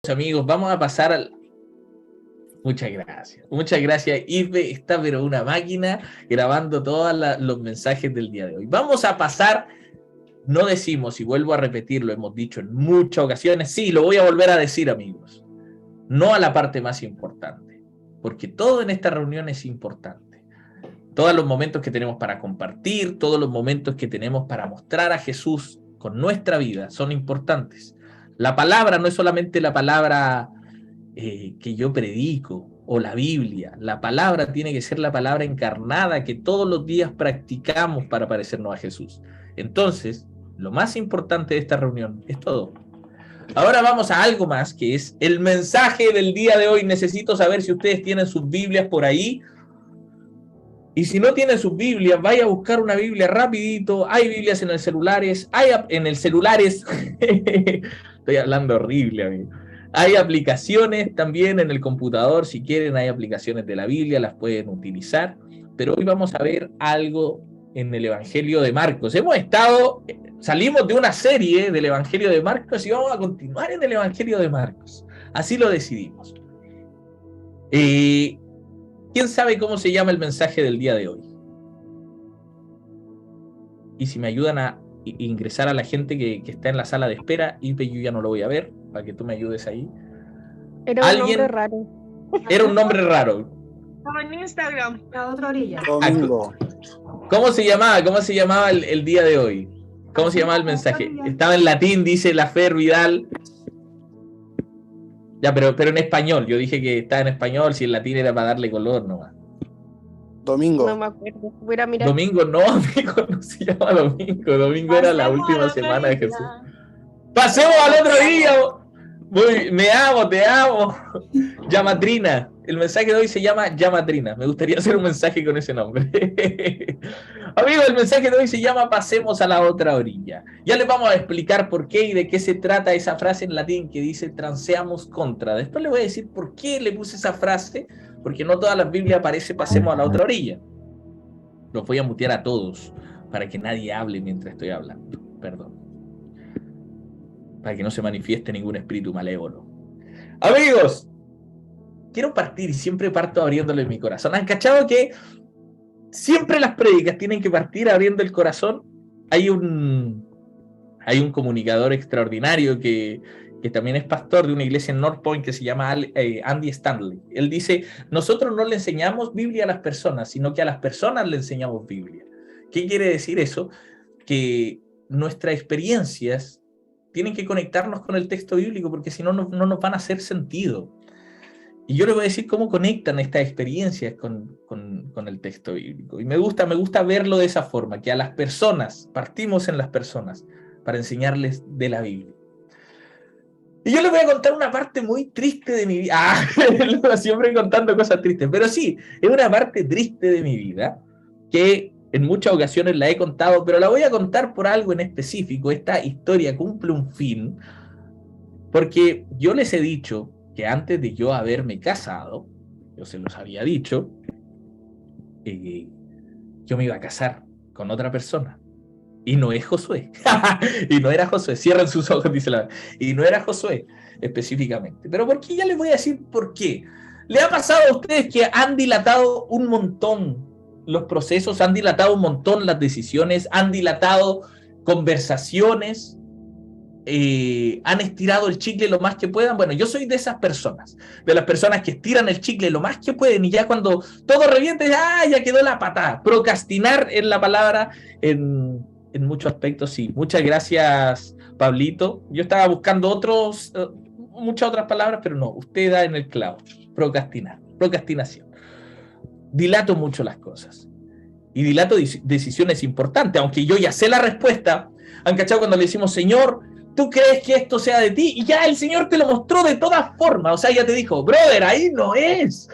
Amigos, vamos a pasar al... Muchas gracias. Muchas gracias. Ife está pero una máquina grabando todos los mensajes del día de hoy. Vamos a pasar, no decimos, y vuelvo a repetir, lo hemos dicho en muchas ocasiones, sí, lo voy a volver a decir, amigos, no a la parte más importante, porque todo en esta reunión es importante. Todos los momentos que tenemos para compartir, todos los momentos que tenemos para mostrar a Jesús con nuestra vida son importantes. La palabra no es solamente la palabra que yo predico o la Biblia. La palabra tiene que ser la palabra encarnada que todos los días practicamos para parecernos a Jesús. Entonces, lo más importante de esta reunión es todo. Ahora vamos a algo más, que es el mensaje del día de hoy. Necesito saber si ustedes tienen sus Biblias por ahí. Y si no tienen sus Biblias, vaya a buscar una Biblia rapidito. Hay Biblias en el celulares. Estoy hablando horrible, amigo. Hay aplicaciones también en el computador. Si quieren, hay aplicaciones de la Biblia, las pueden utilizar. Pero hoy vamos a ver algo en el Evangelio de Marcos. Salimos de una serie del Evangelio de Marcos y vamos a continuar en el Evangelio de Marcos. Así lo decidimos. ¿Quién sabe cómo se llama el mensaje del día de hoy? Y si me ayudan a ingresar a la gente que está en la sala de espera, Ipe, yo ya no lo voy a ver, para que tú me ayudes ahí. Era un nombre raro. Era un nombre raro. Estaba en Instagram. La otra orilla. Domingo. ¿Cómo se llamaba el día de hoy? ¿Cómo se llamaba el mensaje? Estaba en latín, dice la Fer Vidal. Ya, pero en español. Yo dije que estaba en español, si en latín era para darle color nomás. Domingo. No me acuerdo. Voy a mirar. Domingo no, amigo, no se llama Domingo. Domingo era la última semana de Jesús. ¡Pasemos al otro día! Me amo, te amo. Llamatrina. El mensaje de hoy se llama Llamatrina. Me gustaría hacer un mensaje con ese nombre. Amigos, el mensaje de hoy se llama Pasemos a la otra orilla. Ya les vamos a explicar por qué y de qué se trata esa frase en latín que dice transeamos contra. Después les voy a decir por qué le puse esa frase, porque no todas las Biblias aparece Pasemos a la otra orilla. Los voy a mutear a todos para que nadie hable mientras estoy hablando. Perdón. Para que no se manifieste ningún espíritu malévolo. Amigos, quiero partir y siempre parto abriéndole mi corazón. ¿Han cachado que siempre las prédicas tienen que partir abriendo el corazón? Hay un comunicador extraordinario que también es pastor de una iglesia en North Point que se llama Andy Stanley. Él dice, nosotros no le enseñamos Biblia a las personas, sino que a las personas le enseñamos Biblia. ¿Qué quiere decir eso? Que nuestras experiencias tienen que conectarnos con el texto bíblico, porque si no, no nos van a hacer sentido. Y yo les voy a decir cómo conectan estas experiencias con el texto bíblico. Y me gusta verlo de esa forma, que a las personas, partimos en las personas, para enseñarles de la Biblia. Y yo les voy a contar una parte muy triste de mi vida. Siempre contando cosas tristes, pero sí, es una parte triste de mi vida, que en muchas ocasiones la he contado, pero la voy a contar por algo en específico. Esta historia cumple un fin, porque yo les he dicho que antes de yo haberme casado, yo se los había dicho, yo me iba a casar con otra persona. Y no es Josué. Y no era Josué. Cierran sus ojos, dice la... Y no era Josué específicamente. Pero ¿por qué? Ya les voy a decir por qué. ¿Le ha pasado a ustedes que han dilatado un montón los procesos, han dilatado un montón las decisiones, han dilatado conversaciones, han estirado el chicle lo más que puedan? Bueno, yo soy de esas personas, de las personas que estiran el chicle lo más que pueden y ya cuando todo reviente, ya quedó la patada. Procrastinar es la palabra en muchos aspectos, sí. Muchas gracias, Pablito. Yo estaba buscando muchas otras palabras, pero no, usted da en el clavo. Procrastinación. Dilato mucho las cosas. Y dilato decisiones importantes, aunque yo ya sé la respuesta. ¿Han cachado cuando le decimos, Señor, ¿tú crees que esto sea de ti? Y ya el Señor te lo mostró de todas formas. O sea, ya te dijo, brother, ahí no es.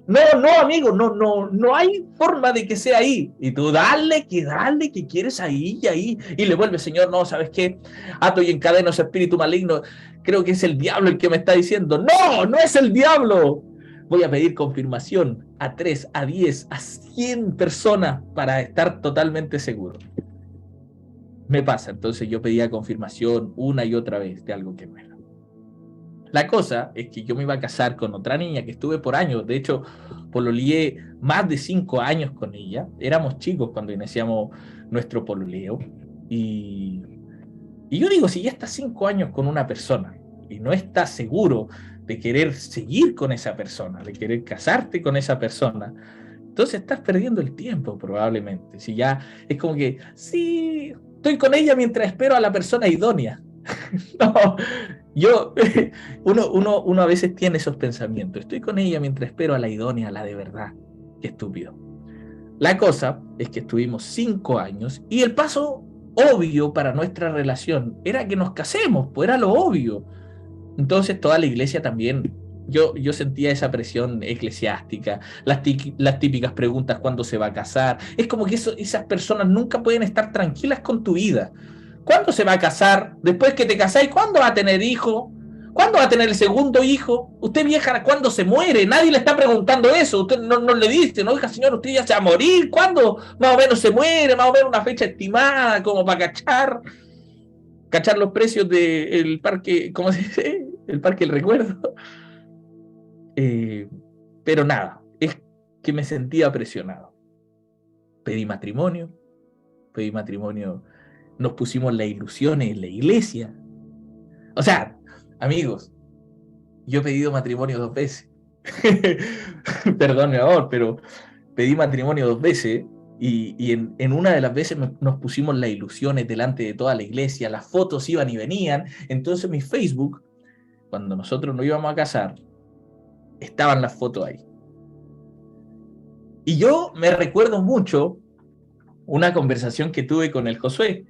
No, amigo, no hay forma de que sea ahí. Y tú dale, que quieres ahí y ahí. Y le vuelve, Señor, no, ¿sabes qué? Ato y encadeno ese espíritu maligno. Creo que es el diablo el que me está diciendo. No es el diablo. Voy a pedir confirmación a 3, a 10, a 100 personas para estar totalmente seguro. Me pasa, entonces yo pedía confirmación una y otra vez de algo que no era. La cosa es que yo me iba a casar con otra niña que estuve por años. De hecho, pololeé más de 5 años con ella. Éramos chicos cuando iniciamos nuestro pololeo. Y yo digo, si ya estás 5 años con una persona y no estás seguro de querer seguir con esa persona, de querer casarte con esa persona, entonces estás perdiendo el tiempo probablemente. Si ya es como que, sí, estoy con ella mientras espero a la persona idónea. No, uno a veces tiene esos pensamientos. Estoy con ella mientras espero a la idónea, a la de verdad. Qué estúpido. La cosa es que estuvimos 5 años y el paso obvio para nuestra relación era que nos casemos, pues era lo obvio. Entonces toda la iglesia también, yo sentía esa presión eclesiástica, las típicas preguntas: ¿cuándo se va a casar? Es como que esas personas nunca pueden estar tranquilas con tu vida. ¿Cuándo se va a casar? Después que te casáis, ¿cuándo va a tener hijo? ¿Cuándo va a tener el segundo hijo? Usted, vieja, ¿cuándo se muere? Nadie le está preguntando eso. Usted no le dice, no, hija, señor, usted ya se va a morir. ¿Cuándo más o menos se muere? Más o menos una fecha estimada, como para cachar los precios del parque, ¿cómo se dice? El parque del recuerdo. Pero nada, es que me sentía presionado. Pedí matrimonio, nos pusimos las ilusiones en la iglesia. O sea, amigos, yo he pedido matrimonio 2 veces. Perdón, mi amor, pero pedí matrimonio 2 veces y en una de las veces nos pusimos las ilusiones delante de toda la iglesia, las fotos iban y venían. Entonces mi Facebook, cuando nosotros nos íbamos a casar, estaban las fotos ahí. Y yo me recuerdo mucho una conversación que tuve con el Josué.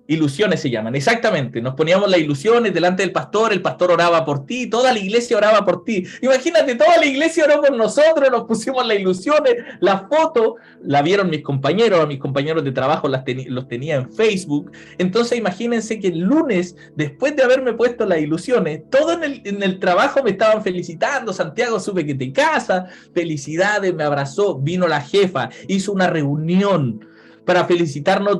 Ilusiones se llaman, exactamente. Nos poníamos las ilusiones delante del pastor, el pastor oraba por ti, toda la iglesia oraba por ti. Imagínate, toda la iglesia oró por nosotros, nos pusimos las ilusiones, la foto, la vieron mis compañeros, a mis compañeros de trabajo los tenía en Facebook. Entonces imagínense que el lunes, después de haberme puesto las ilusiones, todo en el trabajo me estaban felicitando: Santiago, supe que te casas, felicidades, me abrazó, vino la jefa, hizo una reunión para felicitarme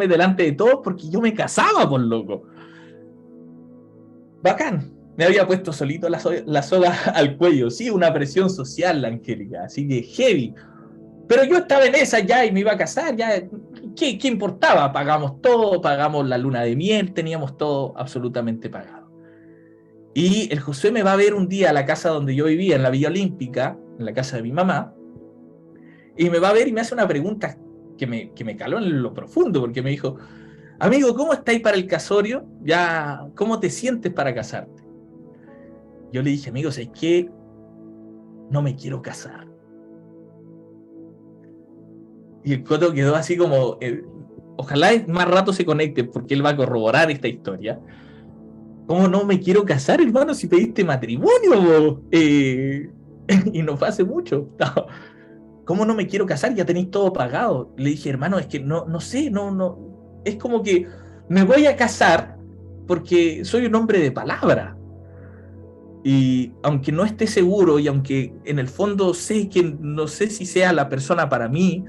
delante de todos porque yo me casaba, por loco. Bacán. Me había puesto solito la soga al cuello. Sí, una presión social, la Angélica, así que heavy. Pero yo estaba en esa ya y me iba a casar, ya. ¿Qué importaba? Pagamos todo, pagamos la luna de miel, teníamos todo absolutamente pagado. Y el Josué me va a ver un día a la casa donde yo vivía, en la Villa Olímpica, en la casa de mi mamá, y me va a ver y me hace una pregunta que me caló en lo profundo, porque me dijo: amigo, ¿cómo estáis para el casorio? Ya, ¿cómo te sientes para casarte? Yo le dije: amigo, ¿sabes qué? No me quiero casar. Y el Coto quedó así como, ojalá más rato se conecte, porque él va a corroborar esta historia. ¿Cómo no me quiero casar, hermano, si pediste matrimonio? Y no fue hace mucho. No. ¿Cómo no me quiero casar? Ya tenéis todo pagado. Le dije: hermano, es que no sé, no. Es como que me voy a casar porque soy un hombre de palabra. Y aunque no esté seguro y aunque en el fondo sé que no sé si sea la persona para mí,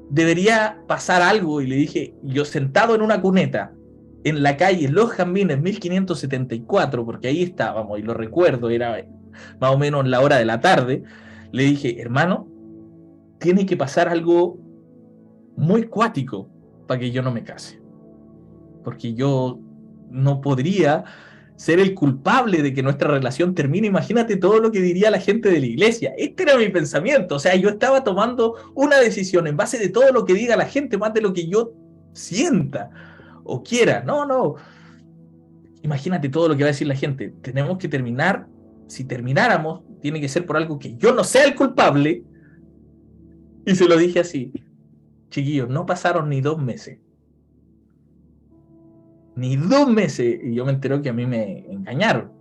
debería pasar algo. Y le dije, yo sentado en una cuneta, en la calle Los Jambines, 1574, porque ahí estábamos, y lo recuerdo, era más o menos la hora de la tarde, le dije: hermano, tiene que pasar algo muy cuático para que yo no me case. Porque yo no podría ser el culpable de que nuestra relación termine. Imagínate todo lo que diría la gente de la iglesia. Este era mi pensamiento. O sea, yo estaba tomando una decisión en base de todo lo que diga la gente, más de lo que yo sienta o quiera. No. Imagínate todo lo que va a decir la gente. Tenemos que terminar. Si termináramos, tiene que ser por algo que yo no sea el culpable. Y se lo dije así: chiquillos, no pasaron ni 2 meses. Ni 2 meses. Y yo me entero que a mí me engañaron.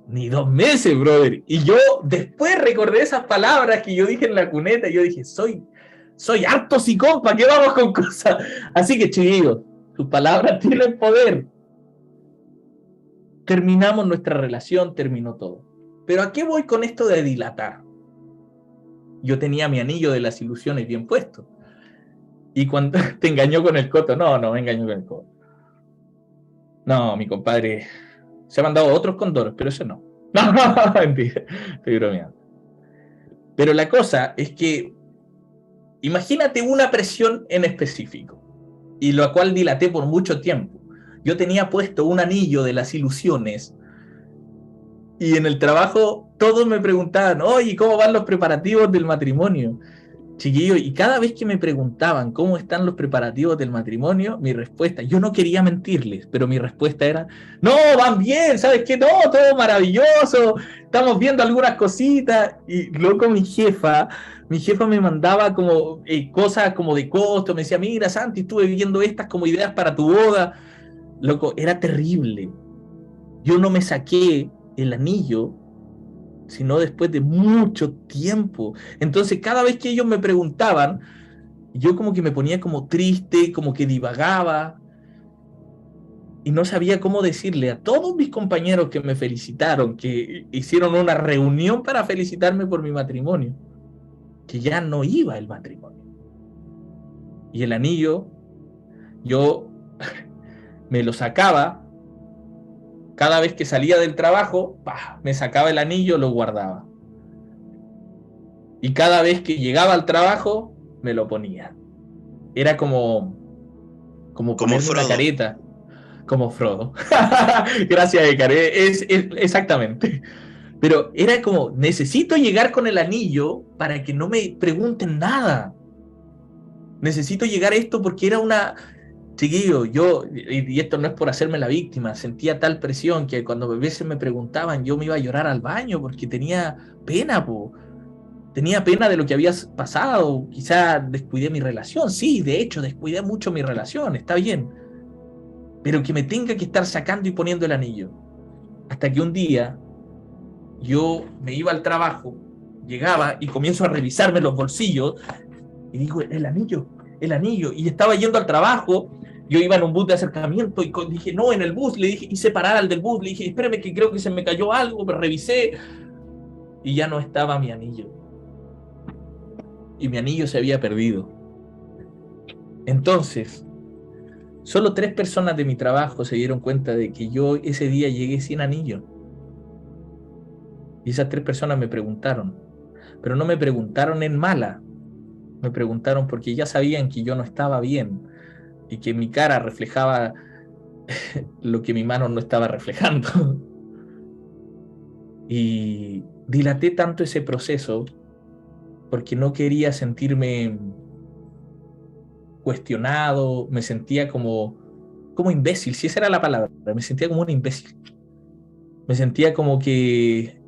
Ni 2 meses, brother. Y yo después recordé esas palabras que yo dije en la cuneta. Y yo dije: soy harto sicón, ¿para qué vamos con cosas? Así que, chiquillos, tus palabras tienen poder. Terminamos nuestra relación, terminó todo. Pero ¿a qué voy con esto de dilatar? Yo tenía mi anillo de las ilusiones bien puesto. Y cuando te engañó con el Coto, no me engañó con el Coto. No, mi compadre Se ha mandado otros condoros, pero eso no. No, mentira, estoy bromeando. Pero la cosa es que imagínate una presión en específico, y la cual dilaté por mucho tiempo. Yo tenía puesto un anillo de las ilusiones, y en el trabajo todos me preguntaban, oye, ¿cómo van los preparativos del matrimonio? Chiquillo, y cada vez que me preguntaban cómo están los preparativos del matrimonio, mi respuesta, yo no quería mentirles, pero mi respuesta era, no, van bien, ¿sabes qué? No, todo maravilloso, estamos viendo algunas cositas, y loco mi jefa me mandaba como cosas como de costo, me decía, mira Santi, estuve viendo estas como ideas para tu boda, loco, era terrible. Yo no me saqué el anillo sino después de mucho tiempo. Entonces, cada vez que ellos me preguntaban, yo como que me ponía como triste, como que divagaba, y no sabía cómo decirle a todos mis compañeros que me felicitaron, que hicieron una reunión para felicitarme por mi matrimonio, que ya no iba el matrimonio. Y el anillo, yo me lo sacaba, cada vez que salía del trabajo, me sacaba el anillo, lo guardaba. Y cada vez que llegaba al trabajo, me lo ponía. Era como ponerme una careta. Como Frodo. Gracias, Ekar. Exactamente. Pero era como, necesito llegar con el anillo para que no me pregunten nada. Necesito llegar a esto porque era una... Chiquillo, yo, y esto no es por hacerme la víctima, sentía tal presión que cuando a veces me preguntaban, yo me iba a llorar al baño porque tenía pena, po. Tenía pena de lo que había pasado, quizá descuidé mi relación, sí, de hecho, descuidé mucho mi relación, está bien, pero que me tenga que estar sacando y poniendo el anillo. Hasta que un día yo me iba al trabajo, llegaba y comienzo a revisarme los bolsillos y digo, el anillo, y estaba yendo al trabajo, yo iba en un bus de acercamiento y dije, no, en el bus, le dije, hice parar al del bus, le dije, espérame que creo que se me cayó algo, me revisé y ya no estaba mi anillo. Y mi anillo se había perdido. Entonces, solo 3 personas de mi trabajo se dieron cuenta de que yo ese día llegué sin anillo. Y esas 3 personas me preguntaron, pero no me preguntaron en mala, me preguntaron porque ya sabían que yo no estaba bien y que mi cara reflejaba lo que mi mano no estaba reflejando. Y dilaté tanto ese proceso porque no quería sentirme cuestionado, me sentía como imbécil, si esa era la palabra, me sentía como un imbécil. Me sentía como que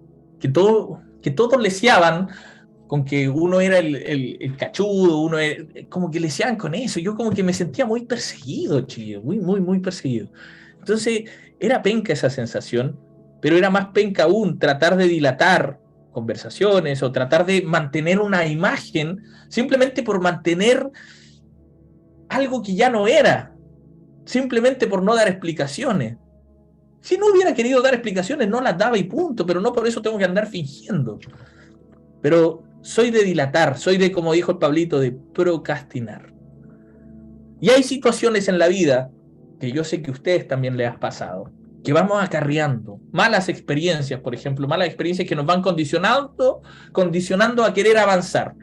todos leseaban con que uno era el cachudo, uno era, como que leseaban con eso. Yo como que me sentía muy perseguido, chido, muy perseguido. Entonces era penca esa sensación, pero era más penca aún tratar de dilatar conversaciones o tratar de mantener una imagen simplemente por mantener algo que ya no era, simplemente por no dar explicaciones. Si no hubiera querido dar explicaciones, no las daba y punto, pero no por eso tengo que andar fingiendo. Pero soy de dilatar, soy de, como dijo el Pablito, de procrastinar. Y hay situaciones en la vida, que yo sé que a ustedes también les ha pasado, que vamos acarreando malas experiencias, por ejemplo, malas experiencias que nos van condicionando a querer avanzar.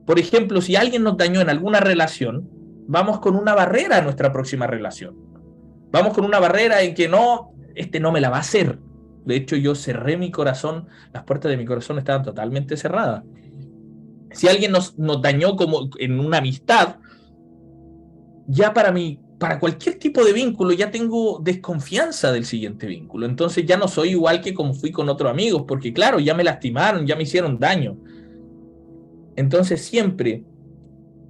Por ejemplo, si alguien nos dañó en alguna relación, vamos con una barrera a nuestra próxima relación. Vamos con una barrera en que no, no me la va a hacer. De hecho, yo cerré mi corazón, las puertas de mi corazón estaban totalmente cerradas. Si alguien nos dañó como en una amistad, ya para cualquier tipo de vínculo, ya tengo desconfianza del siguiente vínculo. Entonces ya no soy igual que como fui con otros amigos, porque claro, ya me lastimaron, ya me hicieron daño. Entonces siempre,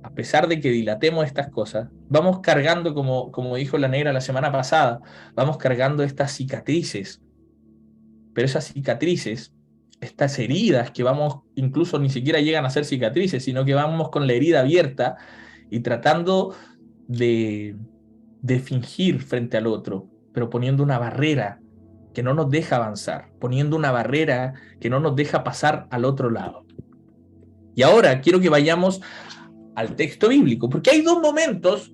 a pesar de que dilatemos estas cosas, vamos cargando, como dijo la negra la semana pasada, vamos cargando estas cicatrices. Pero esas cicatrices, estas heridas que vamos, incluso ni siquiera llegan a ser cicatrices, sino que vamos con la herida abierta y tratando de fingir frente al otro, pero poniendo una barrera que no nos deja avanzar, poniendo una barrera que no nos deja pasar al otro lado. Y ahora quiero que vayamos al texto bíblico, porque hay 2 momentos,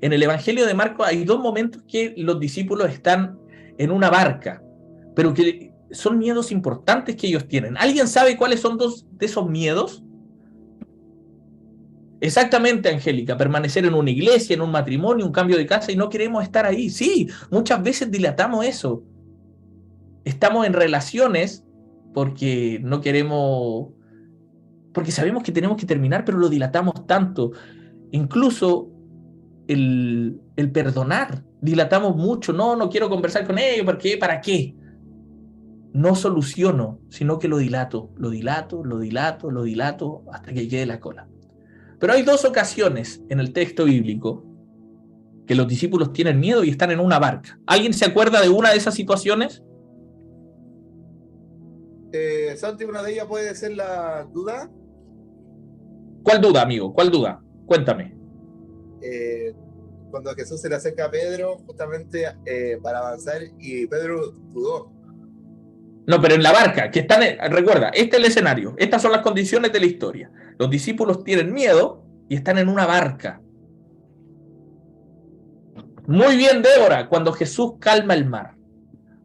en el Evangelio de Marcos hay 2 momentos que los discípulos están en una barca, pero que son miedos importantes que ellos tienen. ¿Alguien sabe cuáles son dos de esos miedos? Exactamente, Angélica, permanecer en una iglesia, en un matrimonio, un cambio de casa y no queremos estar ahí. Sí, muchas veces dilatamos eso. Estamos en relaciones porque no queremos, porque sabemos que tenemos que terminar, pero lo dilatamos tanto. Incluso el perdonar, dilatamos mucho. No quiero conversar con ellos, porque ¿para qué? No soluciono, sino que lo dilato hasta que quede la cola. Pero hay dos ocasiones en el texto bíblico que los discípulos tienen miedo y están en una barca. ¿Alguien se acuerda de una de esas situaciones? Santi, una de ellas puede ser la duda. ¿Cuál duda, amigo? ¿Cuál duda? Cuéntame. Cuando Jesús se le acerca a Pedro justamente para avanzar y Pedro dudó. No, pero en la barca, que están, recuerda, este es el escenario, estas son las condiciones de la historia. Los discípulos tienen miedo y están en una barca. Muy bien, Débora, cuando Jesús calma el mar.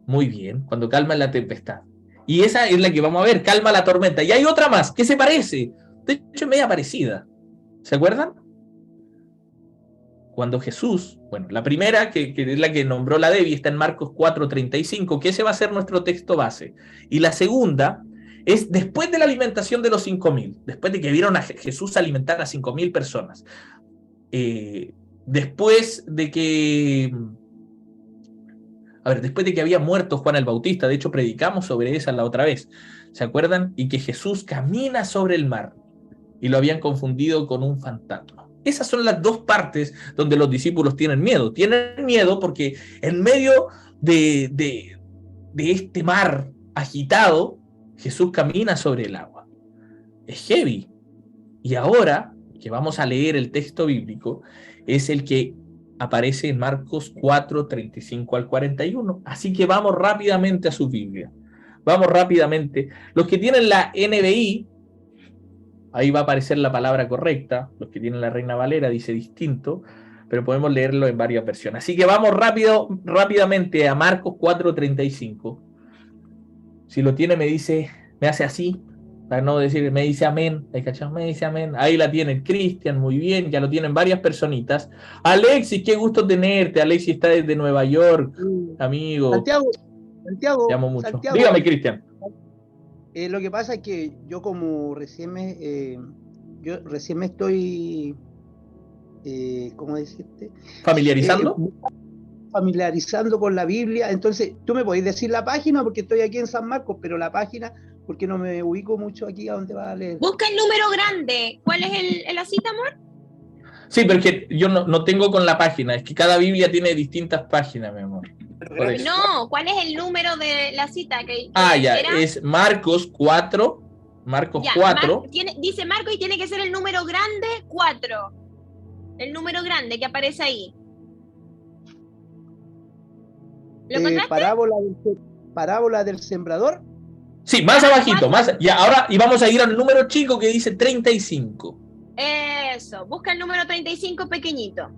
Muy bien, cuando calma la tempestad. Y esa es la que vamos a ver, calma la tormenta. Y hay otra más, que se parece. De hecho, es media parecida. ¿Se acuerdan? Cuando Jesús, bueno, la primera, que es la que nombró la Debbie, está en Marcos 4:35, que ese va a ser nuestro texto base. Y la segunda es después de la alimentación de los 5.000, después de que vieron a Jesús alimentar a 5.000 personas. Después de que había muerto Juan el Bautista, de hecho predicamos sobre esa la otra vez, ¿se acuerdan? Y que Jesús camina sobre el mar y lo habían confundido con un fantasma. Esas son las dos partes donde los discípulos tienen miedo. Tienen miedo porque en medio de este mar agitado, Jesús camina sobre el agua. Es heavy. Y ahora, que vamos a leer el texto bíblico, es el que aparece en Marcos 4:35 al 41. Así que vamos rápidamente a su Biblia. Vamos rápidamente. Los que tienen la NBI, ahí va a aparecer la palabra correcta. Los que tienen la Reina Valera dice distinto, pero podemos leerlo en varias versiones. Así que vamos rápidamente a Marcos 4:35. Si lo tiene, me hace así, para no decir, me dice amén. Me dice amén. Ahí la tiene Cristian, muy bien, ya lo tienen varias personitas. Alexis, qué gusto tenerte. Alexis está desde Nueva York, amigo. Santiago. Te amo mucho. Santiago, dígame, Cristian. Lo que pasa es que yo como recién me estoy, ¿cómo decirte? Familiarizando con la Biblia. Entonces, tú me podés decir la página porque estoy aquí en San Marcos, pero la página, porque no me ubico mucho aquí a donde va a leer. Busca el número grande. ¿Cuál es la cita, amor? Sí, pero es que yo no tengo con la página, es que cada Biblia tiene distintas páginas, mi amor. No, ¿cuál es el número de la cita? Ya, es Marcos 4. Marcos 4. Dice Marcos y tiene que ser el número grande 4. El número grande que aparece ahí. ¿Lo encontraste? Parábola del sembrador. Sí, más abajito, y vamos a ir al número chico que dice 35. Eso, busca el número 35 pequeñito.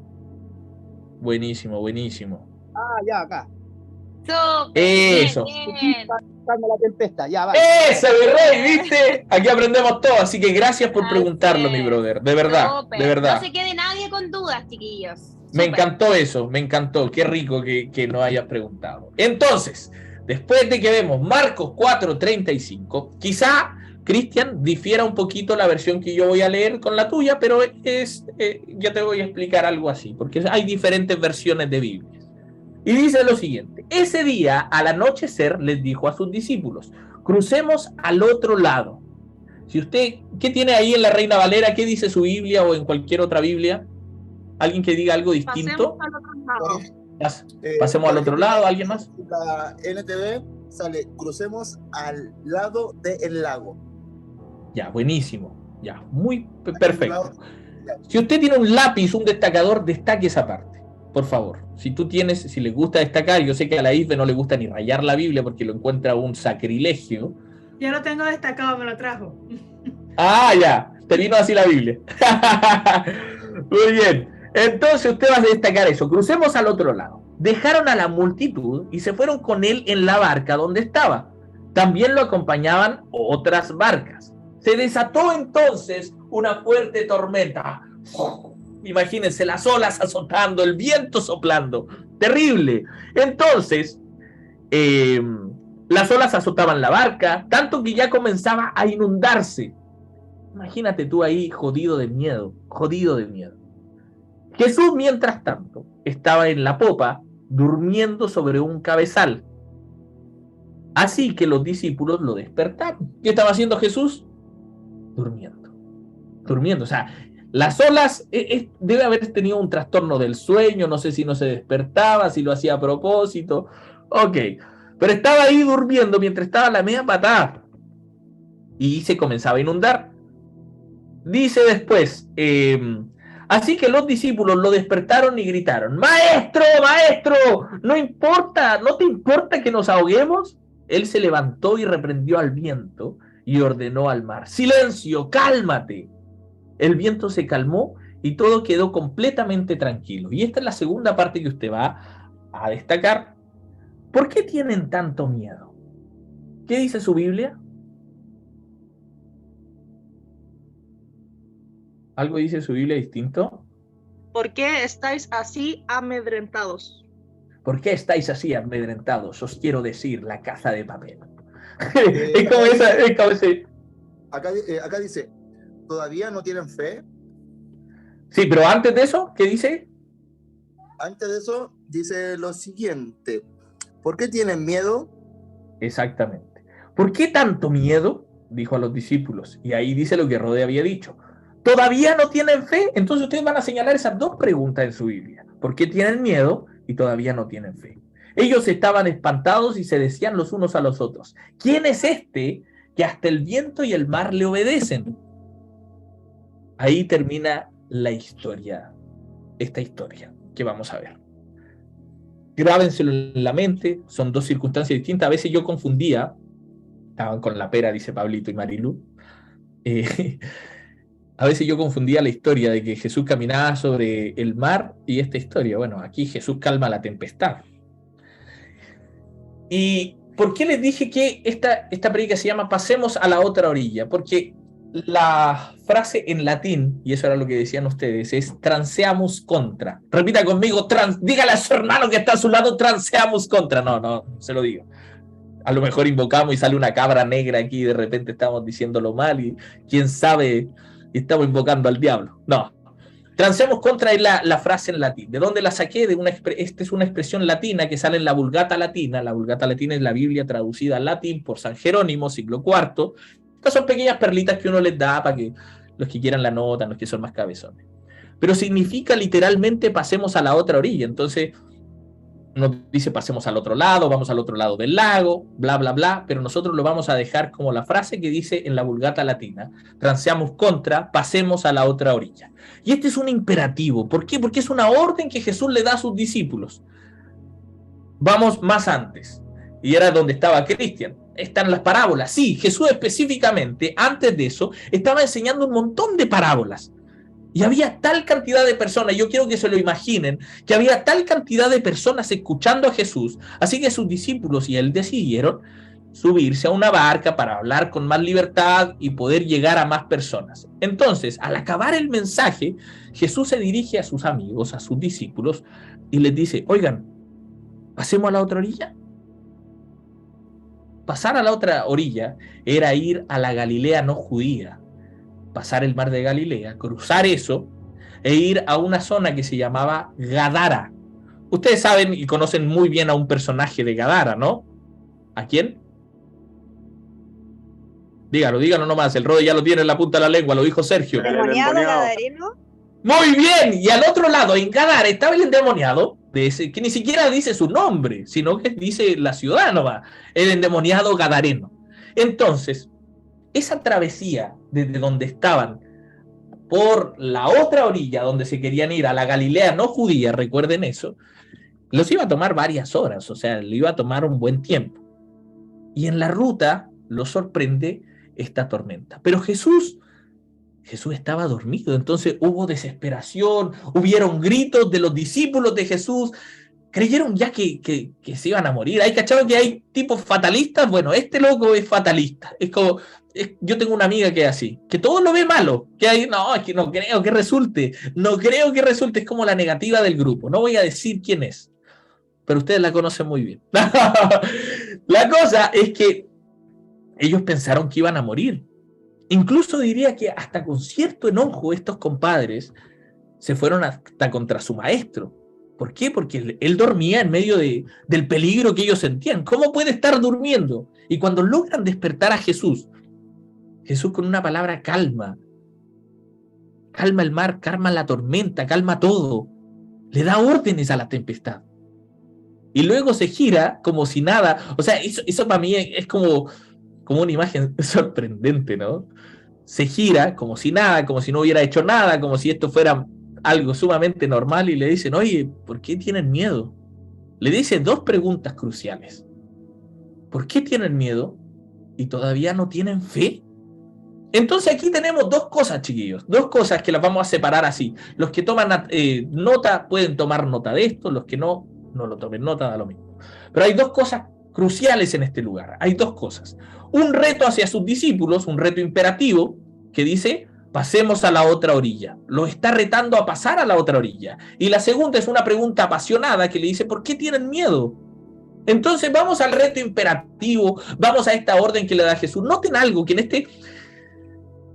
Buenísimo. Ya, acá. Eso. Bien. La tempestad, ya va. Eso, mi rey, ¿viste? Aquí aprendemos todo, así que gracias por preguntarlo, mi brother. De verdad, Super. de verdad. No se quede nadie con dudas, chiquillos. Me encantó eso, me encantó. Qué rico que nos hayas preguntado. Entonces, después de que vemos Marcos 4:35, quizá, Cristian, difiera un poquito la versión que yo voy a leer con la tuya, pero yo te voy a explicar algo así, porque hay diferentes versiones de Biblia. Y dice lo siguiente: ese día, al anochecer, les dijo a sus discípulos, crucemos al otro lado. Si usted, ¿qué tiene ahí en la Reina Valera? ¿Qué dice su Biblia o en cualquier otra Biblia? ¿Alguien que diga algo distinto? Pasemos al otro lado. ¿Alguien más? La NTV sale, crucemos al lado del lago. Ya, buenísimo. Ya, muy perfecto. Si usted tiene un lápiz, un destacador, destaque esa parte, por favor. Si le gusta destacar, yo sé que a la IFE no le gusta ni rayar la Biblia porque lo encuentra un sacrilegio. Yo lo tengo destacado, me lo trajo. Ya, te vino así la Biblia. Muy bien. Entonces usted va a destacar eso. Crucemos al otro lado. dejaron a la multitud y se fueron con él en la barca donde estaba. También lo acompañaban otras barcas. Se desató entonces una fuerte tormenta. Imagínense las olas azotando, el viento soplando. Terrible. Entonces, las olas azotaban la barca, tanto que ya comenzaba a inundarse. Imagínate tú ahí jodido de miedo, jodido de miedo. Jesús, mientras tanto, estaba en la popa, durmiendo sobre un cabezal. Así que los discípulos lo despertaron. ¿Qué estaba haciendo Jesús? Durmiendo. Durmiendo. O sea, las olas, debe haber tenido un trastorno del sueño, no sé si no se despertaba, si lo hacía a propósito. Ok, pero estaba ahí durmiendo mientras estaba la media patada. Y se comenzaba a inundar. Dice después, así que los discípulos lo despertaron y gritaron: ¡Maestro, maestro! ¿No te importa que nos ahoguemos? Él se levantó y reprendió al viento y ordenó al mar: ¡Silencio, cálmate! El viento se calmó y todo quedó completamente tranquilo. Y esta es la segunda parte que usted va a destacar. ¿Por qué tienen tanto miedo? ¿Qué dice su Biblia? ¿Algo dice su Biblia distinto? ¿Por qué estáis así amedrentados? ¿Por qué estáis así amedrentados? Os quiero decir, la caza de papel. Es como ese... Acá dice, ¿todavía no tienen fe? Sí, pero antes de eso, ¿qué dice? Antes de eso, dice lo siguiente. ¿Por qué tienen miedo? Exactamente. ¿Por qué tanto miedo? Dijo a los discípulos. Y ahí dice lo que Rodé había dicho. ¿Todavía no tienen fe? Entonces ustedes van a señalar esas dos preguntas en su Biblia. ¿Por qué tienen miedo y todavía no tienen fe? Ellos estaban espantados y se decían los unos a los otros: ¿quién es este que hasta el viento y el mar le obedecen? Ahí termina la historia, esta historia que vamos a ver. Grábenselo en la mente, son dos circunstancias distintas. A veces yo confundía, estaban con la pera, dice Pablito y Marilu, a veces yo confundía la historia de que Jesús caminaba sobre el mar y esta historia. Bueno, aquí Jesús calma la tempestad. ¿Y por qué les dije que esta prédica se llama Pasemos a la otra orilla? Porque la frase en latín, y eso era lo que decían ustedes, es transeamus contra. Repita conmigo, dígale a su hermano que está a su lado, transeamus contra. No se lo digo. A lo mejor invocamos y sale una cabra negra aquí y de repente estamos diciéndolo mal y quién sabe, y estamos invocando al diablo. No. Transeamus contra es la frase en latín. ¿De dónde la saqué? Esta es una expresión latina que sale en la Vulgata Latina. La Vulgata Latina es la Biblia traducida al latín por San Jerónimo, siglo IV. Estas son pequeñas perlitas que uno les da para que los que quieran la notan, los que son más cabezones. Pero significa literalmente pasemos a la otra orilla. Entonces nos dice pasemos al otro lado, vamos al otro lado del lago, bla, bla, bla, pero nosotros lo vamos a dejar como la frase que dice en la Vulgata Latina: transeamus contra, pasemos a la otra orilla. Y este es un imperativo. ¿Por qué? Porque es una orden que Jesús le da a sus discípulos. Vamos más antes. Y era donde estaba Cristian. Están las parábolas. Sí, Jesús específicamente, antes de eso, estaba enseñando un montón de parábolas. Y había tal cantidad de personas, yo quiero que se lo imaginen, que había tal cantidad de personas escuchando a Jesús, así que sus discípulos y él decidieron subirse a una barca para hablar con más libertad y poder llegar a más personas. Entonces, al acabar el mensaje, Jesús se dirige a sus amigos, a sus discípulos, y les dice: oigan, ¿pasemos a la otra orilla? Pasar a la otra orilla era ir a la Galilea no judía, pasar el mar de Galilea, cruzar eso e ir a una zona que se llamaba Gadara. Ustedes saben y conocen muy bien a un personaje de Gadara, ¿no? ¿A quién? Dígalo nomás, el Rode ya lo tiene en la punta de la lengua, lo dijo Sergio. ¿El endemoniado gadareno? Muy bien, y al otro lado, en Gadara, estaba el endemoniado, que ni siquiera dice su nombre, sino que dice la ciudad nomás, el endemoniado gadareno. Entonces, esa travesía desde donde estaban por la otra orilla donde se querían ir, a la Galilea no judía, recuerden eso, los iba a tomar varias horas, o sea, le iba a tomar un buen tiempo. Y en la ruta los sorprende esta tormenta. Pero Jesús estaba dormido, entonces hubo desesperación, hubieron gritos de los discípulos de Jesús: creyeron ya que se iban a morir. ¿Hay cachado que hay tipos fatalistas? Bueno, este loco es fatalista. Es como, yo tengo una amiga que es así, que todo lo ve malo, que hay, no, es que no creo que resulte, es como la negativa del grupo. No voy a decir quién es, pero ustedes la conocen muy bien. La cosa es que ellos pensaron que iban a morir. Incluso diría que hasta con cierto enojo estos compadres se fueron hasta contra su maestro. ¿Por qué? Porque él dormía en medio del peligro que ellos sentían. ¿Cómo puede estar durmiendo? Y cuando logran despertar a Jesús, Jesús con una palabra calma el mar, calma la tormenta, calma todo. Le da órdenes a la tempestad. Y luego se gira como si nada. O sea, eso para mí es como una imagen sorprendente, ¿no? Se gira como si nada, como si no hubiera hecho nada, como si esto fuera algo sumamente normal, y le dicen, oye, ¿por qué tienen miedo? Le dice dos preguntas cruciales. ¿Por qué tienen miedo? ¿Y todavía no tienen fe? Entonces aquí tenemos dos cosas, chiquillos, dos cosas que las vamos a separar así. Los que toman nota pueden tomar nota de esto, los que no lo tomen nota, da lo mismo. Pero hay dos cosas cruciales en este lugar, hay dos cosas. Un reto hacia sus discípulos, un reto imperativo, que dice, pasemos a la otra orilla. Lo está retando a pasar a la otra orilla. Y la segunda es una pregunta apasionada que le dice, ¿por qué tienen miedo? Entonces vamos al reto imperativo, vamos a esta orden que le da Jesús. Noten algo, que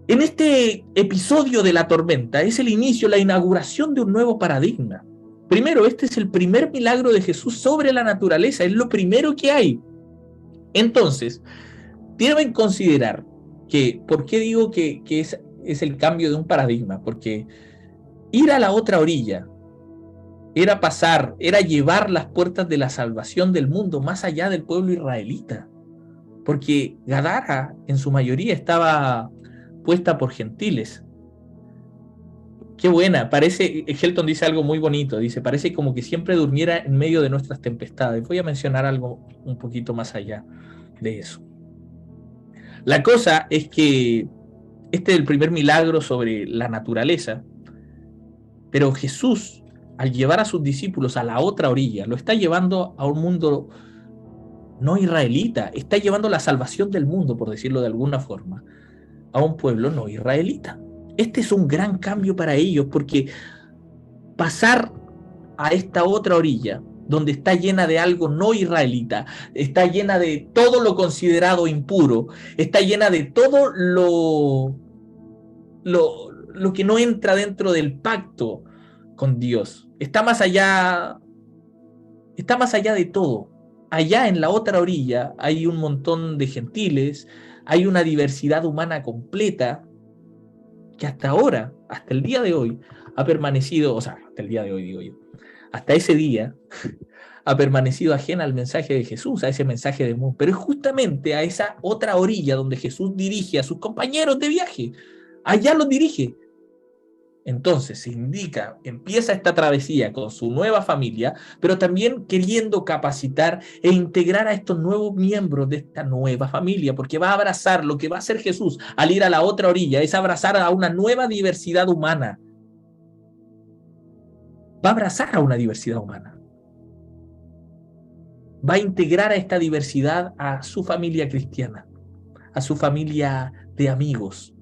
en este episodio de la tormenta es el inicio, la inauguración de un nuevo paradigma. Primero, este es el primer milagro de Jesús sobre la naturaleza, es lo primero que hay. Entonces, deben considerar que, ¿por qué digo que es el cambio de un paradigma? Porque ir a la otra orilla era llevar las puertas de la salvación del mundo más allá del pueblo israelita. Porque Gadara, en su mayoría, estaba puesta por gentiles. Qué buena, parece, Helton dice algo muy bonito, dice, parece como que siempre durmiera en medio de nuestras tempestades. Voy a mencionar algo un poquito más allá de eso. La cosa es que este es el primer milagro sobre la naturaleza, pero Jesús, al llevar a sus discípulos a la otra orilla, lo está llevando a un mundo no israelita, está llevando la salvación del mundo, por decirlo de alguna forma, a un pueblo no israelita. Este es un gran cambio para ellos, porque pasar a esta otra orilla, donde está llena de algo no israelita, está llena de todo lo considerado impuro, está llena de todo lo que no entra dentro del pacto con Dios. Está más allá de todo. Allá en la otra orilla hay un montón de gentiles, hay una diversidad humana completa que hasta ahora, hasta el día de hoy, ha permanecido, o sea, hasta el día de hoy digo yo, hasta ese día, ha permanecido ajena al mensaje de Jesús, a ese mensaje de amor. Pero es justamente a esa otra orilla donde Jesús dirige a sus compañeros de viaje. Allá los dirige. Entonces se indica, empieza esta travesía con su nueva familia, pero también queriendo capacitar e integrar a estos nuevos miembros de esta nueva familia, porque va a abrazar lo que va a hacer Jesús al ir a la otra orilla, es abrazar a una nueva diversidad humana. Va a abrazar a una diversidad humana. Va a integrar a esta diversidad a su familia cristiana, a su familia de amigos.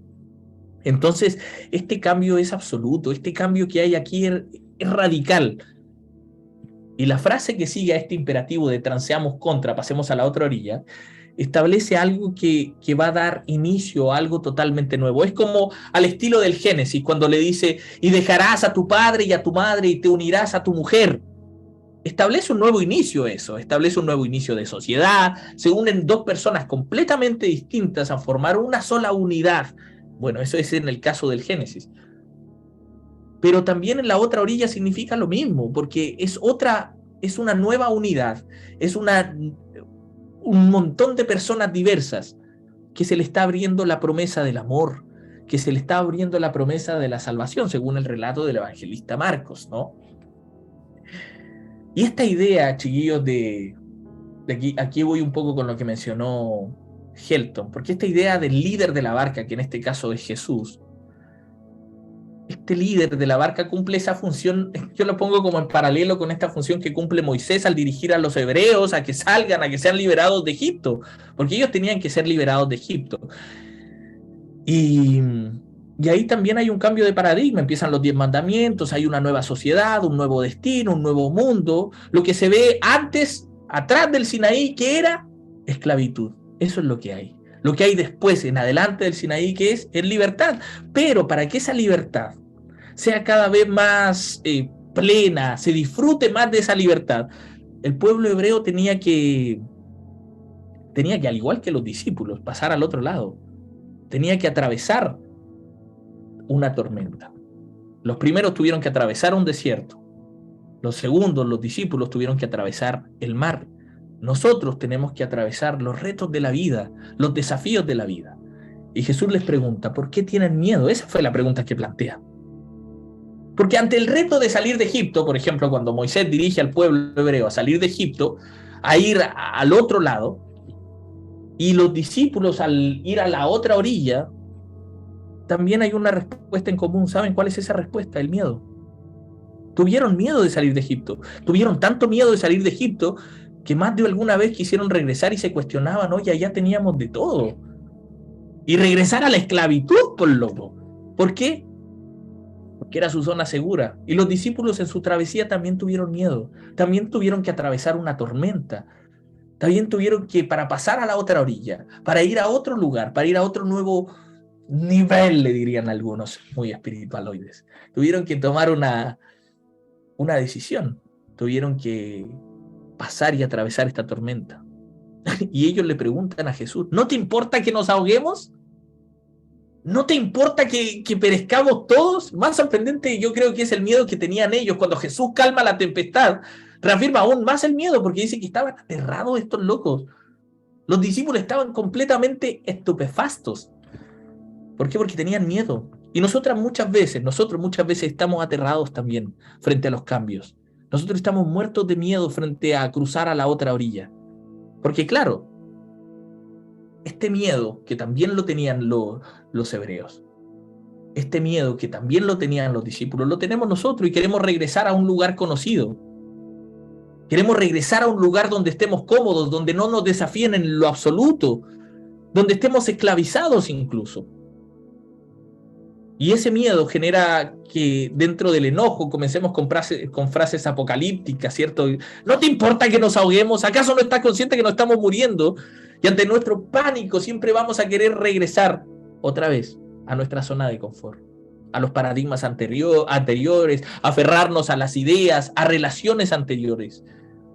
Entonces, este cambio es absoluto, este cambio que hay aquí es radical. Y la frase que sigue a este imperativo de transeamos contra, pasemos a la otra orilla, establece algo que va a dar inicio a algo totalmente nuevo. Es como al estilo del Génesis, cuando le dice, y dejarás a tu padre y a tu madre y te unirás a tu mujer. Establece un nuevo inicio eso, establece un nuevo inicio de sociedad, se unen dos personas completamente distintas a formar una sola unidad. Bueno, eso es en el caso del Génesis. Pero también en la otra orilla significa lo mismo, porque es una nueva unidad, es un montón de personas diversas que se le está abriendo la promesa del amor, que se le está abriendo la promesa de la salvación, según el relato del evangelista Marcos, ¿no? Y esta idea, chiquillos, de aquí voy un poco con lo que mencionó Helton, porque esta idea del líder de la barca, que en este caso es Jesús, este líder de la barca cumple esa función, yo lo pongo como en paralelo con esta función que cumple Moisés al dirigir a los hebreos a que salgan, a que sean liberados de Egipto, porque ellos tenían que ser liberados de Egipto. Y ahí también hay un cambio de paradigma, empiezan los 10 mandamientos, hay una nueva sociedad, un nuevo destino, un nuevo mundo. Lo que se ve antes, atrás del Sinaí, que era esclavitud. Eso es lo que hay. Lo que hay después, en adelante del Sinaí, que es libertad. Pero para que esa libertad sea cada vez más plena, se disfrute más de esa libertad, el pueblo hebreo tenía que, al igual que los discípulos, pasar al otro lado. Tenía que atravesar una tormenta. Los primeros tuvieron que atravesar un desierto. Los segundos, los discípulos, tuvieron que atravesar el mar. Nosotros tenemos que atravesar los retos de la vida, los desafíos de la vida. Y Jesús les pregunta, ¿por qué tienen miedo? Esa fue la pregunta que plantea. Porque ante el reto de salir de Egipto, por ejemplo, cuando Moisés dirige al pueblo hebreo a salir de Egipto, a ir al otro lado, y los discípulos al ir a la otra orilla, también hay una respuesta en común. ¿Saben cuál es esa respuesta? El miedo. Tuvieron miedo de salir de Egipto. Tuvieron tanto miedo de salir de Egipto que más de alguna vez quisieron regresar y se cuestionaban, oye, allá teníamos de todo. Y regresar a la esclavitud, por loco. ¿Por qué? Porque era su zona segura. Y los discípulos en su travesía también tuvieron miedo. También tuvieron que atravesar una tormenta. También tuvieron que, para pasar a la otra orilla, para ir a otro lugar, para ir a otro nuevo nivel, le dirían algunos muy espiritualoides. Tuvieron que tomar una decisión. Tuvieron que pasar y atravesar esta tormenta. Y ellos le preguntan a Jesús, ¿no te importa que nos ahoguemos? ¿No te importa que perezcamos todos? Más sorprendente yo creo que es el miedo que tenían ellos. Cuando Jesús calma la tempestad, reafirma aún más el miedo, porque dice que estaban aterrados estos locos. Los discípulos estaban completamente estupefactos. ¿Por qué? Porque tenían miedo. Y nosotros muchas veces estamos aterrados también frente a los cambios. Nosotros estamos muertos de miedo frente a cruzar a la otra orilla. Porque claro, este miedo que también lo tenían los hebreos, este miedo que también lo tenían los discípulos, lo tenemos nosotros y queremos regresar a un lugar conocido. Queremos regresar a un lugar donde estemos cómodos, donde no nos desafíen en lo absoluto, donde estemos esclavizados incluso. Y ese miedo genera que dentro del enojo comencemos con frases apocalípticas, ¿cierto? ¿No te importa que nos ahoguemos? ¿Acaso no estás consciente que nos estamos muriendo? Y ante nuestro pánico siempre vamos a querer regresar otra vez a nuestra zona de confort, a los paradigmas anteriores, aferrarnos a las ideas, a relaciones anteriores,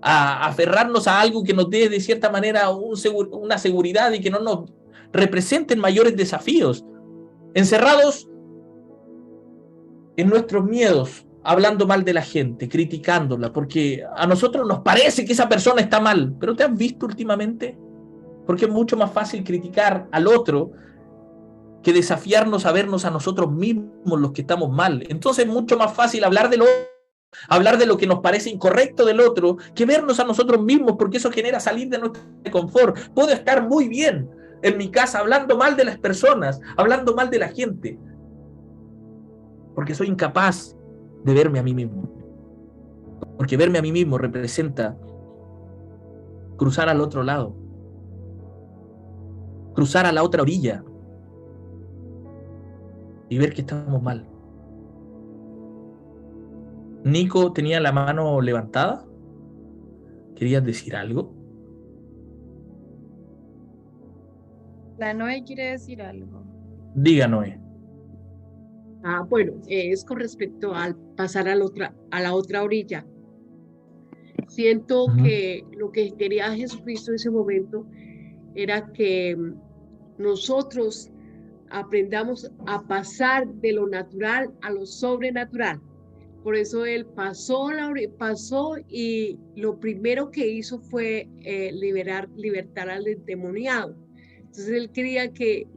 a aferrarnos a algo que nos dé de cierta manera una seguridad y que no nos representen mayores desafíos, encerrados en nuestros miedos, hablando mal de la gente, criticándola, porque a nosotros nos parece que esa persona está mal. ¿Pero te has visto últimamente? Porque es mucho más fácil criticar al otro que desafiarnos a vernos a nosotros mismos los que estamos mal. Entonces es mucho más fácil hablar de lo que nos parece incorrecto del otro, que vernos a nosotros mismos, porque eso genera salir de nuestro confort. Puedo estar muy bien en mi casa hablando mal de las personas, hablando mal de la gente, porque soy incapaz de verme a mí mismo. Porque verme a mí mismo representa cruzar al otro lado, cruzar a la otra orilla y ver que estamos mal. Nico tenía la mano levantada. ¿Querías decir algo? La Noé quiere decir algo. Diga, Noé. Bueno, es con respecto al pasar a la otra orilla. Siento que lo que quería Jesucristo en ese momento era que nosotros aprendamos a pasar de lo natural a lo sobrenatural. Por eso él pasó y lo primero que hizo fue libertar al endemoniado. Entonces él quería que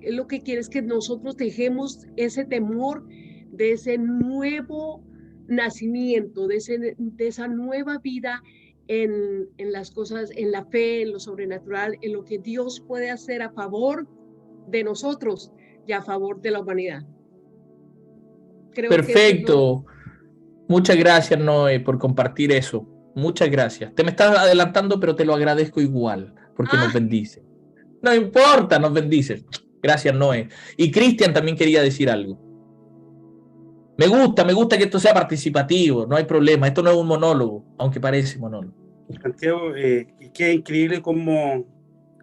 lo que quiere es que nosotros dejemos ese temor de ese nuevo nacimiento, de esa nueva vida en las cosas, en la fe, en lo sobrenatural, en lo que Dios puede hacer a favor de nosotros y a favor de la humanidad. creo que eso Perfecto. Muchas gracias, Noé, por compartir eso. Muchas gracias. Te me estás adelantando, pero te lo agradezco igual, porque nos bendice. No importa, nos bendices. Gracias, Noé. Y Cristian también quería decir algo. Me gusta que esto sea participativo, no hay problema. Esto no es un monólogo, aunque parece monólogo. Santiago, y qué increíble cómo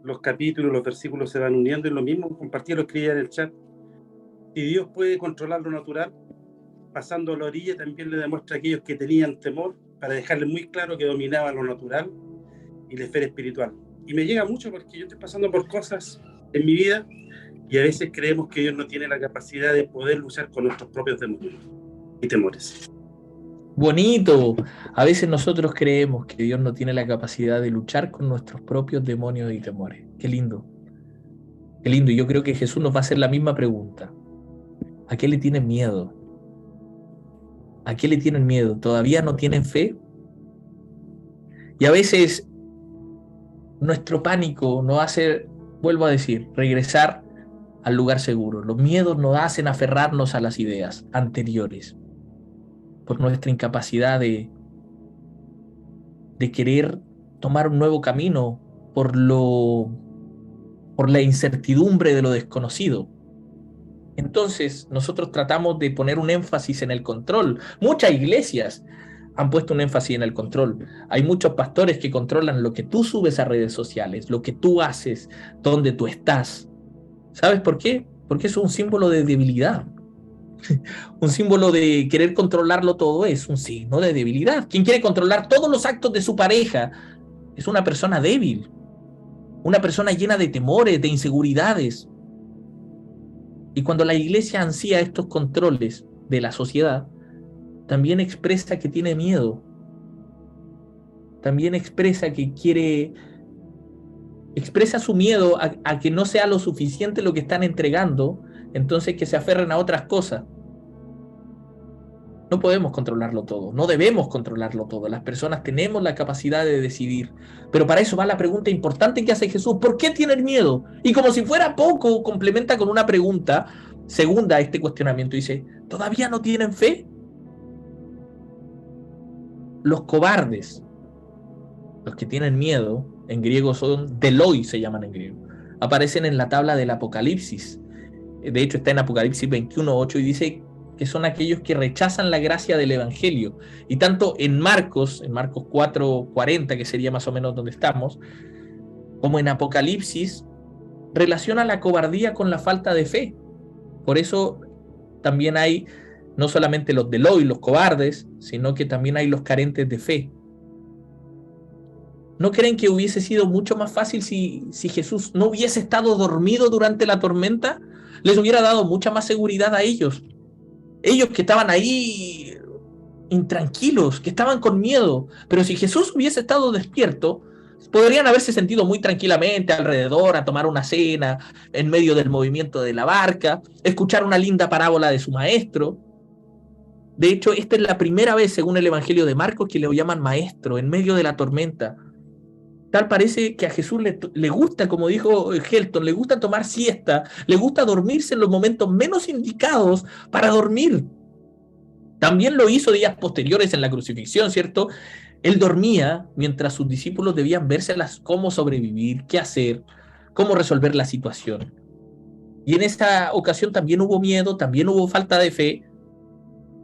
los capítulos, los versículos se van uniendo en lo mismo. Compartí, lo escribía en el chat. Si Dios puede controlar lo natural, pasando a la orilla también le demuestra a aquellos que tenían temor para dejarles muy claro que dominaban lo natural y la esfera espiritual. Y me llega mucho porque yo estoy pasando por cosas en mi vida y a veces creemos que Dios no tiene la capacidad de poder luchar con nuestros propios demonios y temores. Bonito. A veces nosotros creemos que Dios no tiene la capacidad de luchar con nuestros propios demonios y temores. Qué lindo. Qué lindo. Y yo creo que Jesús nos va a hacer la misma pregunta. ¿A qué le tienen miedo? ¿A qué le tienen miedo? ¿Todavía no tienen fe? Y a veces nuestro pánico nos hace, vuelvo a decir, regresar al lugar seguro. Los miedos nos hacen aferrarnos a las ideas anteriores por nuestra incapacidad de querer tomar un nuevo camino, por la incertidumbre de lo desconocido. Entonces nosotros tratamos de poner un énfasis en el control. Muchas iglesias han puesto un énfasis en el control. Hay muchos pastores que controlan lo que tú subes a redes sociales, lo que tú haces, dónde tú estás. ¿Sabes por qué? Porque es un símbolo de debilidad. Un símbolo de querer controlarlo todo es un signo de debilidad. Quien quiere controlar todos los actos de su pareja es una persona débil, una persona llena de temores, de inseguridades. Y cuando la iglesia ansía estos controles de la sociedad, también expresa que tiene miedo. También expresa que expresa su miedo a que no sea lo suficiente lo que están entregando, entonces que se aferren a otras cosas. No podemos controlarlo todo, no debemos controlarlo todo. Las personas tenemos la capacidad de decidir. Pero para eso va la pregunta importante que hace Jesús. ¿Por qué tienen miedo? Y como si fuera poco, complementa con una pregunta segunda a este cuestionamiento. Dice, ¿todavía no tienen fe? Los cobardes, los que tienen miedo, en griego son deloi, se llaman en griego. Aparecen en la tabla del Apocalipsis. De hecho está en Apocalipsis 21:8 y dice que son aquellos que rechazan la gracia del Evangelio. Y tanto en Marcos 4:40, que sería más o menos donde estamos, como en Apocalipsis, relaciona la cobardía con la falta de fe. Por eso también hay no solamente los deloi, los cobardes, sino que también hay los carentes de fe. ¿No creen que hubiese sido mucho más fácil si Jesús no hubiese estado dormido durante la tormenta? Les hubiera dado mucha más seguridad a ellos. Ellos que estaban ahí intranquilos, que estaban con miedo. Pero si Jesús hubiese estado despierto, podrían haberse sentido muy tranquilamente alrededor, a tomar una cena, en medio del movimiento de la barca, escuchar una linda parábola de su maestro. De hecho, esta es la primera vez, según el Evangelio de Marcos, que le llaman maestro en medio de la tormenta. Tal parece que a Jesús le gusta, como dijo Helton, le gusta tomar siesta, le gusta dormirse en los momentos menos indicados para dormir. También lo hizo días posteriores en la crucifixión, ¿cierto? Él dormía mientras sus discípulos debían vérselas cómo sobrevivir, qué hacer, cómo resolver la situación. Y en esa ocasión también hubo miedo, también hubo falta de fe.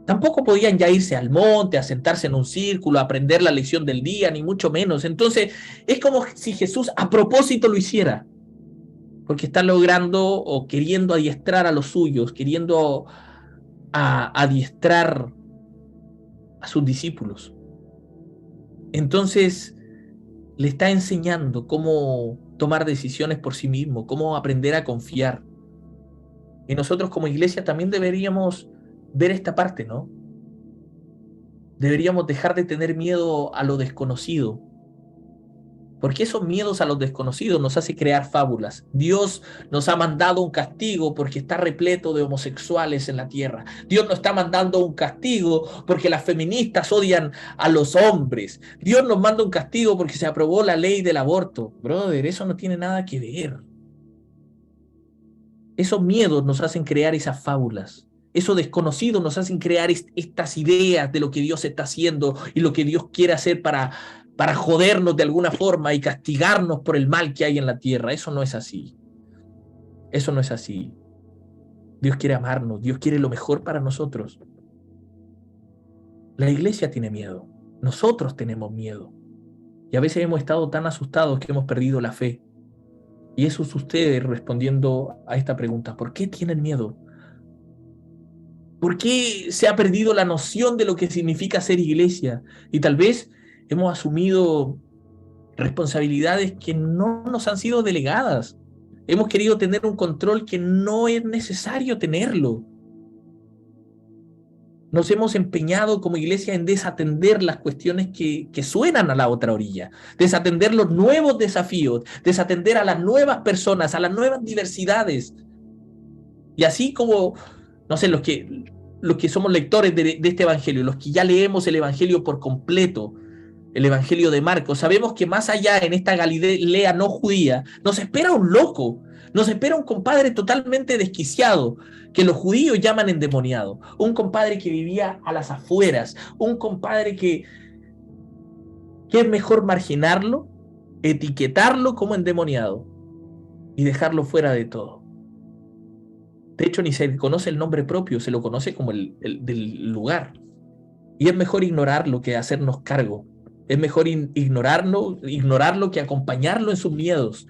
Tampoco podían ya irse al monte, a sentarse en un círculo, a aprender la lección del día, ni mucho menos. Entonces, es como si Jesús a propósito lo hiciera, porque está logrando o queriendo adiestrar a los suyos, queriendo adiestrar a sus discípulos. Entonces, le está enseñando cómo tomar decisiones por sí mismo, cómo aprender a confiar. Y nosotros como iglesia también deberíamos ver esta parte, ¿no? Deberíamos dejar de tener miedo a lo desconocido, porque esos miedos a los desconocidos nos hace crear fábulas. Dios nos ha mandado un castigo porque está repleto de homosexuales en la tierra. Dios nos está mandando un castigo porque las feministas odian a los hombres. Dios nos manda un castigo porque se aprobó la ley del aborto. Brother, eso no tiene nada que ver. Esos miedos nos hacen crear esas fábulas. eso desconocido nos hacen crear estas ideas de lo que Dios está haciendo y lo que Dios quiere hacer para jodernos de alguna forma y castigarnos por el mal que hay en la tierra. Eso no es así. Eso no es así. Dios quiere amarnos, Dios quiere lo mejor para nosotros. La iglesia tiene miedo, nosotros tenemos miedo. Y a veces hemos estado tan asustados que hemos perdido la fe. Y eso es ustedes respondiendo a esta pregunta. ¿Por qué tienen miedo? ¿Por qué se ha perdido la noción de lo que significa ser iglesia? Y tal vez hemos asumido responsabilidades que no nos han sido delegadas. Hemos querido tener un control que no es necesario tenerlo. Nos hemos empeñado como iglesia en desatender las cuestiones que suenan a la otra orilla, desatender los nuevos desafíos, desatender a las nuevas personas, a las nuevas diversidades. Y así como, no sé, los que somos lectores de este evangelio, los que ya leemos el evangelio por completo, el evangelio de Marcos, sabemos que más allá en esta Galilea no judía, nos espera un loco, nos espera un compadre totalmente desquiciado, que los judíos llaman endemoniado, un compadre que vivía a las afueras, un compadre que es mejor marginarlo, etiquetarlo como endemoniado y dejarlo fuera de todo. De hecho, ni se conoce el nombre propio, se lo conoce como el del lugar. Y es mejor ignorarlo que hacernos cargo. Es mejor ignorarlo que acompañarlo en sus miedos,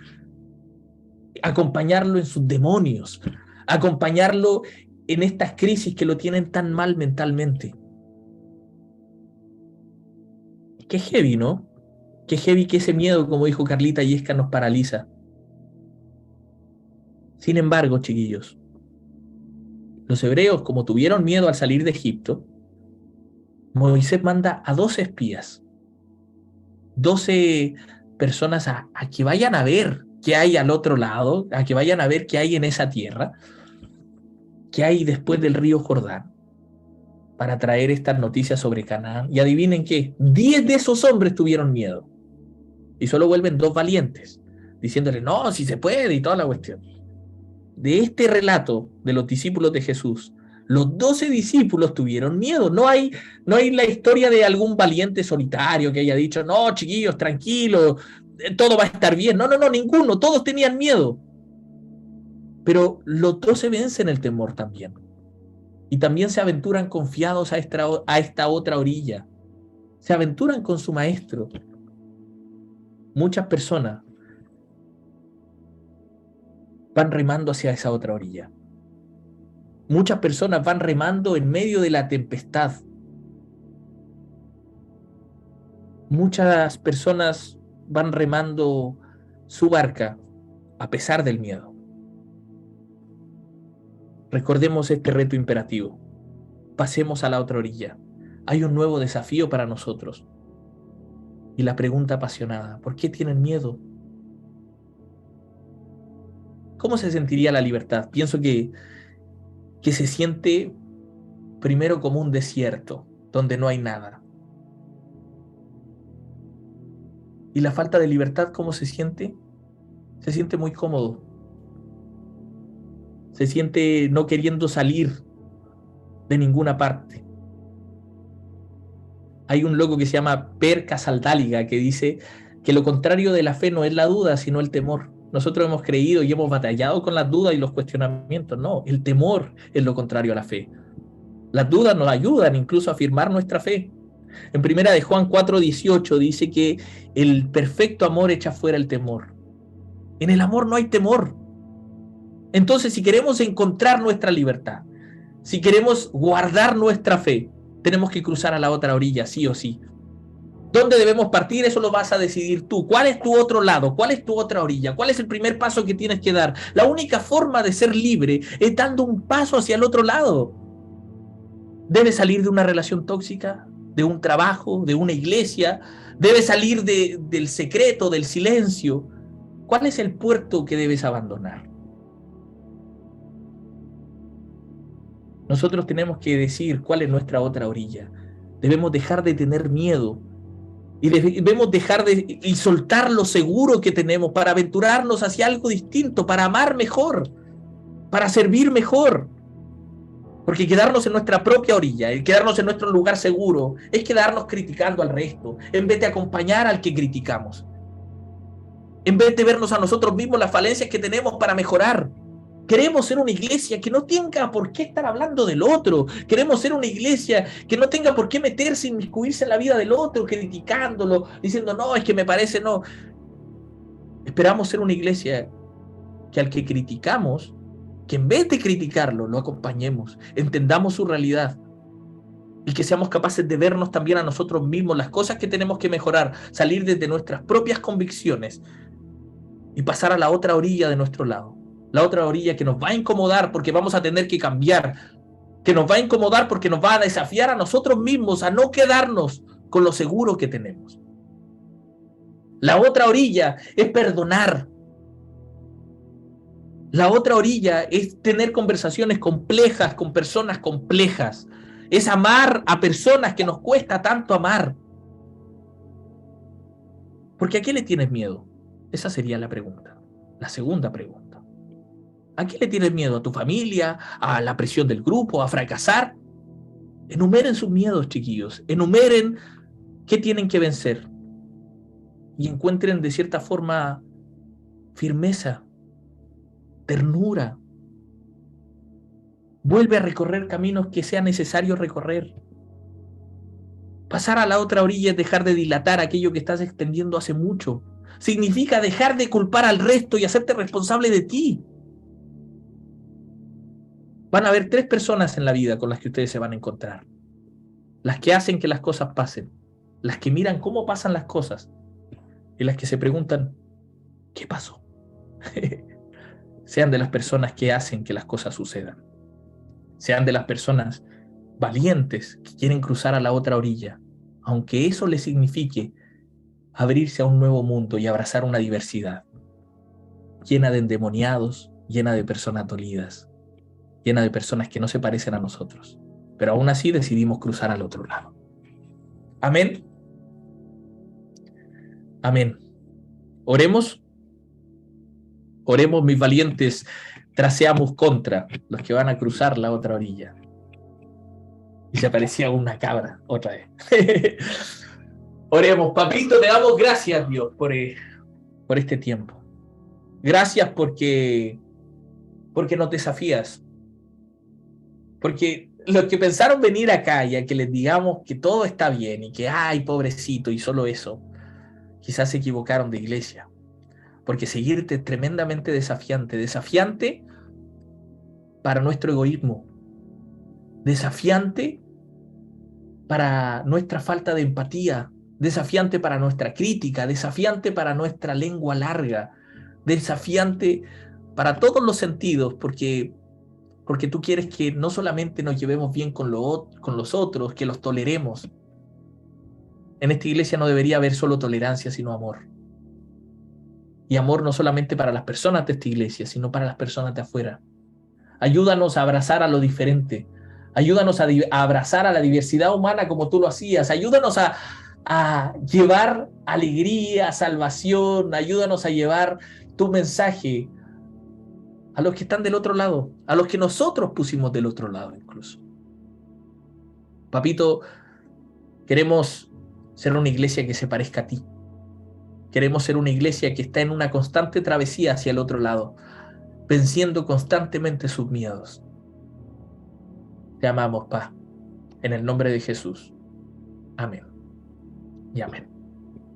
acompañarlo en sus demonios, acompañarlo en estas crisis que lo tienen tan mal mentalmente. Qué heavy, ¿no? Qué heavy que ese miedo, como dijo Carlita Yesca, nos paraliza. Sin embargo, chiquillos, los hebreos, como tuvieron miedo al salir de Egipto, Moisés manda a 12 espías, 12 personas a que vayan a ver qué hay al otro lado, a que vayan a ver qué hay en esa tierra, qué hay después del río Jordán, para traer estas noticias sobre Canaán. Y adivinen qué, 10 de esos hombres tuvieron miedo. Y solo vuelven 2 valientes, diciéndole, no, si se puede y toda la cuestión. De este relato de los discípulos de Jesús, los 12 discípulos tuvieron miedo. No hay la historia de algún valiente solitario que haya dicho, no, chiquillos, tranquilos, todo va a estar bien. No, ninguno, todos tenían miedo. Pero los 12 vencen el temor también. Y también se aventuran confiados a esta otra orilla. Se aventuran con su maestro. Muchas personas van remando hacia esa otra orilla. Muchas personas van remando en medio de la tempestad. Muchas personas van remando su barca a pesar del miedo. Recordemos este reto imperativo. Pasemos a la otra orilla. Hay un nuevo desafío para nosotros. Y la pregunta apasionada, ¿por qué tienen miedo? ¿Cómo se sentiría la libertad? Pienso que se siente primero como un desierto, donde no hay nada. ¿Y la falta de libertad cómo se siente? Se siente muy cómodo. Se siente no queriendo salir de ninguna parte. Hay un loco que se llama Per Casaldáliga que dice que lo contrario de la fe no es la duda, sino el temor. Nosotros hemos creído y hemos batallado con las dudas y los cuestionamientos. No, el temor es lo contrario a la fe. Las dudas nos ayudan incluso a afirmar nuestra fe. En primera de Juan 4:18 dice que el perfecto amor echa fuera el temor. En el amor no hay temor. Entonces, si queremos encontrar nuestra libertad, si queremos guardar nuestra fe, tenemos que cruzar a la otra orilla, sí o sí. ¿Dónde debemos partir? Eso lo vas a decidir tú. ¿Cuál es tu otro lado? ¿Cuál es tu otra orilla? ¿Cuál es el primer paso que tienes que dar? La única forma de ser libre es dando un paso hacia el otro lado. Debes salir de una relación tóxica, de un trabajo, de una iglesia. Debes salir del secreto, del silencio. ¿Cuál es el puerto que debes abandonar? Nosotros tenemos que decir cuál es nuestra otra orilla. Debemos dejar de tener miedo y debemos dejar y soltar lo seguro que tenemos para aventurarnos hacia algo distinto, para amar mejor, para servir mejor. Porque quedarnos en nuestra propia orilla, el quedarnos en nuestro lugar seguro, es quedarnos criticando al resto, en vez de acompañar al que criticamos. En vez de vernos a nosotros mismos las falencias que tenemos para mejorar. Queremos ser una iglesia que no tenga por qué estar hablando del otro. Queremos ser una iglesia que no tenga por qué meterse, inmiscuirse en la vida del otro, criticándolo, diciendo, no, es que me parece, no. Esperamos ser una iglesia que al que criticamos, que en vez de criticarlo, lo acompañemos, entendamos su realidad y que seamos capaces de vernos también a nosotros mismos, las cosas que tenemos que mejorar, salir desde nuestras propias convicciones y pasar a la otra orilla de nuestro lado. La otra orilla que nos va a incomodar porque vamos a tener que cambiar, que nos va a incomodar porque nos va a desafiar a nosotros mismos a no quedarnos con lo seguro que tenemos. La otra orilla es perdonar. La otra orilla es tener conversaciones complejas con personas complejas. Es amar a personas que nos cuesta tanto amar. Porque ¿a qué le tienes miedo? Esa sería la pregunta. La segunda pregunta. ¿A qué le tienes miedo? ¿A tu familia? ¿A la presión del grupo? ¿A fracasar? Enumeren sus miedos, chiquillos. Enumeren qué tienen que vencer. Y encuentren de cierta forma firmeza, ternura. Vuelve a recorrer caminos que sea necesario recorrer. Pasar a la otra orilla es dejar de dilatar aquello que estás extendiendo hace mucho. Significa dejar de culpar al resto y hacerte responsable de ti. Van a haber 3 personas en la vida con las que ustedes se van a encontrar. Las que hacen que las cosas pasen. Las que miran cómo pasan las cosas. Y las que se preguntan, ¿qué pasó? Sean de las personas que hacen que las cosas sucedan. Sean de las personas valientes que quieren cruzar a la otra orilla, aunque eso les signifique abrirse a un nuevo mundo y abrazar una diversidad llena de endemoniados, llena de personas dolidas, llena de personas que no se parecen a nosotros, pero aún así decidimos cruzar al otro lado. Amén. Amén. Oremos. Oremos, mis valientes, traseamos contra los que van a cruzar la otra orilla. Y se aparecía una cabra otra vez. Oremos, papito, te damos gracias, Dios, por este tiempo. Gracias porque nos desafías. Porque los que pensaron venir acá y a que les digamos que todo está bien y que, ay, pobrecito, y solo eso, quizás se equivocaron de iglesia. Porque seguirte es tremendamente desafiante para nuestro egoísmo, desafiante para nuestra falta de empatía, desafiante para nuestra crítica, desafiante para nuestra lengua larga, desafiante para todos los sentidos, porque tú quieres que no solamente nos llevemos bien con los otros, que los toleremos. En esta iglesia no debería haber solo tolerancia, sino amor. Y amor no solamente para las personas de esta iglesia, sino para las personas de afuera. Ayúdanos a abrazar a lo diferente. Ayúdanos a abrazar a la diversidad humana como tú lo hacías. Ayúdanos a llevar alegría, salvación. Ayúdanos a llevar tu mensaje a los que están del otro lado, a los que nosotros pusimos del otro lado incluso. Papito, queremos ser una iglesia que se parezca a ti. Queremos ser una iglesia que está en una constante travesía hacia el otro lado, venciendo constantemente sus miedos. Te amamos, Pa, en el nombre de Jesús. Amén y amén.